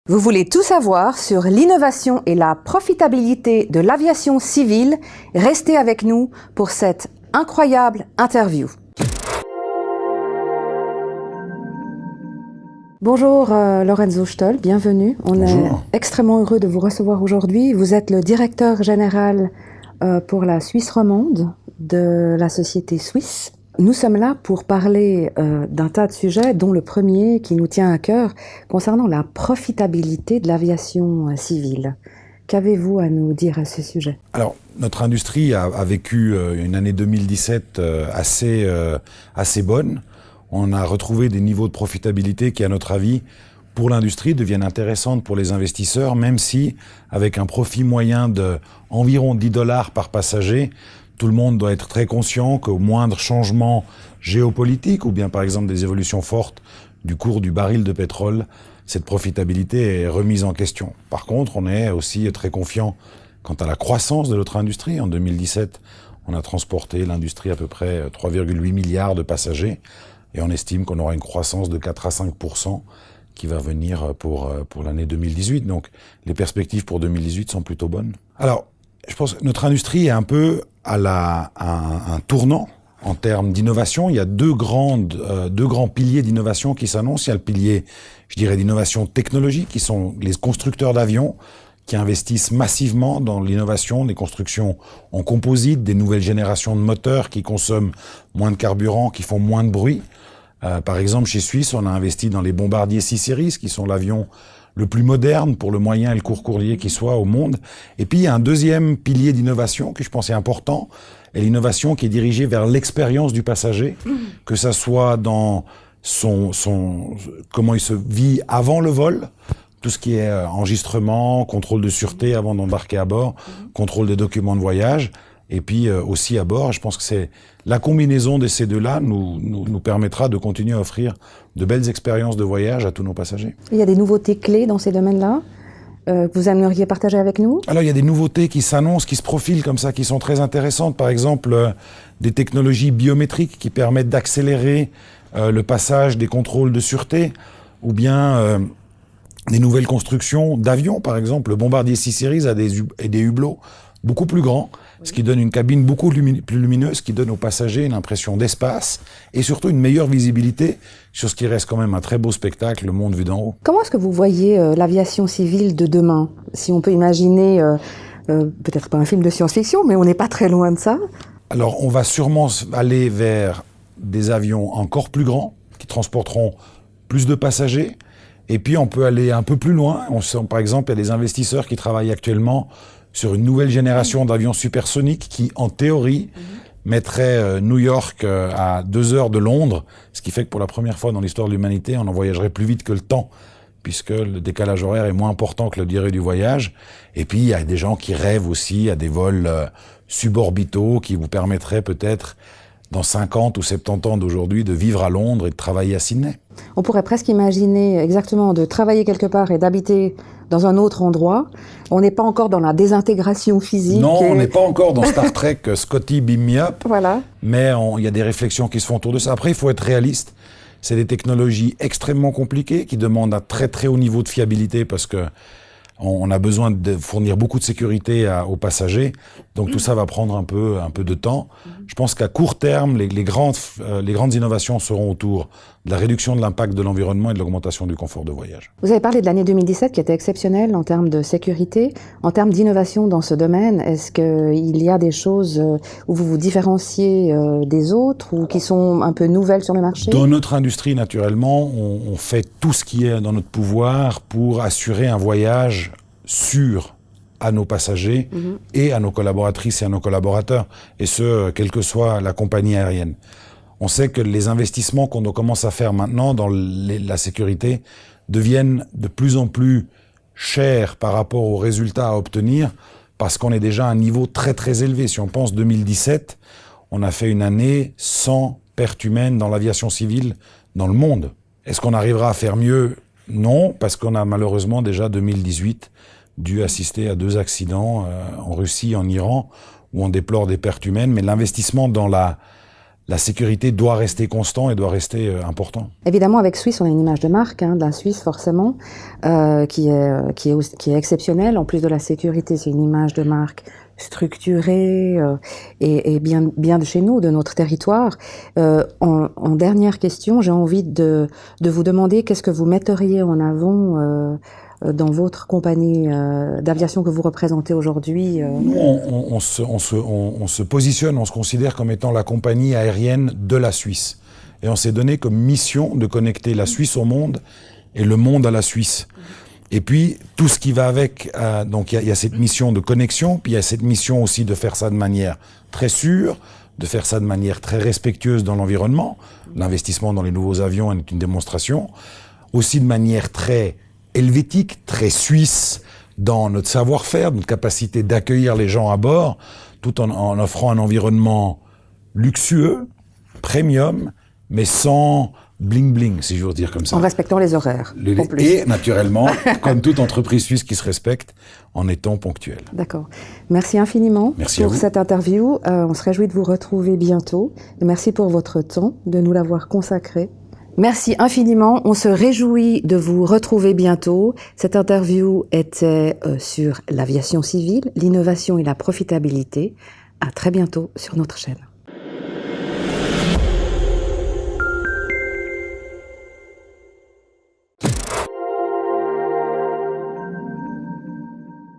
Vous voulez tout savoir sur l'innovation et la profitabilité de l'aviation civile? Restez avec nous pour cette incroyable interview. Bonjour Lorenzo Stoll, bienvenue. On est extrêmement heureux de vous recevoir aujourd'hui. Vous êtes le directeur général pour la Suisse romande de la société Swiss. Nous sommes là pour parler d'un tas de sujets, dont le premier qui nous tient à cœur concernant la profitabilité de l'aviation civile. Qu'avez-vous à nous dire à ce sujet? Alors, notre industrie a vécu une année 2017 assez bonne. On a retrouvé des niveaux de profitabilité qui, à notre avis, pour l'industrie, deviennent intéressantes pour les investisseurs, même si, avec un profit moyen d'environ $10 par passager, tout le monde doit être très conscient qu'au moindre changement géopolitique, ou bien par exemple des évolutions fortes du cours du baril de pétrole, cette profitabilité est remise en question. Par contre, on est aussi très confiant quant à la croissance de notre industrie. En 2017, on a transporté l'industrie à peu près 3,8 milliards de passagers, et on estime qu'on aura une croissance de 4 à 5% qui va venir pour l'année 2018. Donc les perspectives pour 2018 sont plutôt bonnes. Alors, je pense que notre industrie est un peu à un tournant en termes d'innovation. Il y a deux grands piliers d'innovation qui s'annoncent. Il y a le pilier, je dirais, d'innovation technologique, qui sont les constructeurs d'avions, qui investissent massivement dans l'innovation, des constructions en composite, des nouvelles générations de moteurs qui consomment moins de carburant, qui font moins de bruit. Par exemple, chez Suisse, on a investi dans les Bombardier C-Series, qui sont l'avion le plus moderne pour le moyen et le court courrier qui soit au monde. Et puis, il y a un deuxième pilier d'innovation que je pense est important, et l'innovation qui est dirigée vers l'expérience du passager, que ça soit dans comment il se vit avant le vol, tout ce qui est enregistrement, contrôle de sûreté avant d'embarquer à bord, contrôle des documents de voyage, et puis aussi à bord. Je pense que c'est la combinaison de ces deux-là nous permettra de continuer à offrir de belles expériences de voyage à tous nos passagers. Il y a des nouveautés clés dans ces domaines-là que vous aimeriez partager avec nous? Alors, il y a des nouveautés qui s'annoncent, qui se profilent comme ça, qui sont très intéressantes. Par exemple, des technologies biométriques qui permettent d'accélérer le passage des contrôles de sûreté, ou bien des nouvelles constructions d'avions. Par exemple, le Bombardier C-Series a des hublots beaucoup plus grands, ce qui donne une cabine beaucoup plus lumineuse, qui donne aux passagers une impression d'espace et surtout une meilleure visibilité sur ce qui reste quand même un très beau spectacle, le monde vu d'en haut. Comment est-ce que vous voyez l'aviation civile de demain? Si on peut imaginer, peut-être pas un film de science-fiction, mais on n'est pas très loin de ça. Alors, on va sûrement aller vers des avions encore plus grands, qui transporteront plus de passagers. Et puis, on peut aller un peu plus loin. Par exemple, il y a des investisseurs qui travaillent actuellement sur une nouvelle génération d'avions supersoniques qui, en théorie, mettrait New York à 2 heures de Londres, ce qui fait que pour la première fois dans l'histoire de l'humanité, on en voyagerait plus vite que le temps, puisque le décalage horaire est moins important que la durée du voyage. Et puis, il y a des gens qui rêvent aussi à des vols suborbitaux qui vous permettraient peut-être, dans 50 ou 70 ans d'aujourd'hui, de vivre à Londres et de travailler à Sydney. On pourrait presque imaginer exactement de travailler quelque part et d'habiter dans un autre endroit. On n'est pas encore dans la désintégration physique. Non, on n'est pas encore dans Star Trek Scotty Beam Me Up. Voilà. Mais il y a des réflexions qui se font autour de ça. Après, il faut être réaliste. C'est des technologies extrêmement compliquées qui demandent un très très haut niveau de fiabilité parce que on a besoin de fournir beaucoup de sécurité aux passagers. Donc tout ça va prendre un peu de temps. Je pense qu'à court terme, les grandes innovations seront autour de la réduction de l'impact de l'environnement et de l'augmentation du confort de voyage. Vous avez parlé de l'année 2017 qui était exceptionnelle en termes de sécurité. En termes d'innovation dans ce domaine, est-ce qu'il y a des choses où vous vous différenciez des autres ou qui sont un peu nouvelles sur le marché? Dans notre industrie, naturellement, on fait tout ce qui est dans notre pouvoir pour assurer un voyage sûr à nos passagers et à nos collaboratrices et à nos collaborateurs, et ce, quelle que soit la compagnie aérienne. On sait que les investissements qu'on commence à faire maintenant dans la sécurité deviennent de plus en plus chers par rapport aux résultats à obtenir, parce qu'on est déjà à un niveau très très élevé. Si on pense 2017, on a fait une année sans perte humaine dans l'aviation civile dans le monde. Est-ce qu'on arrivera à faire mieux? Non, parce qu'on a malheureusement déjà 2018 dû assister à 2 accidents en Russie, en Iran, où on déplore des pertes humaines, mais l'investissement dans la la sécurité doit rester constant et doit rester important. Évidemment, avec Suisse, on a une image de marque de la Suisse, forcément, qui est exceptionnelle. En plus de la sécurité, c'est une image de marque structurée et bien de chez nous, de notre territoire. En dernière question, j'ai envie de vous demander qu'est-ce que vous metteriez en avant dans votre compagnie d'aviation que vous représentez aujourd'hui. Nous, on se positionne, on se considère comme étant la compagnie aérienne de la Suisse. Et on s'est donné comme mission de connecter la Suisse au monde et le monde à la Suisse. Et puis, tout ce qui va avec, donc il y a cette mission de connexion, puis il y a cette mission aussi de faire ça de manière très sûre, de faire ça de manière très respectueuse dans l'environnement. L'investissement dans les nouveaux avions est une démonstration. Aussi de manière très helvétique, très suisse, dans notre savoir-faire, notre capacité d'accueillir les gens à bord, tout en offrant un environnement luxueux, premium, mais sans bling-bling, si je veux dire comme ça. En respectant les horaires. Et naturellement, comme toute entreprise suisse qui se respecte, en étant ponctuelle. D'accord. Merci infiniment pour cette interview. On se réjouit de vous retrouver bientôt. Et merci pour votre temps, de nous l'avoir consacré. Merci infiniment. On se réjouit de vous retrouver bientôt. Cette interview était sur l'aviation civile, l'innovation et la profitabilité. À très bientôt sur notre chaîne.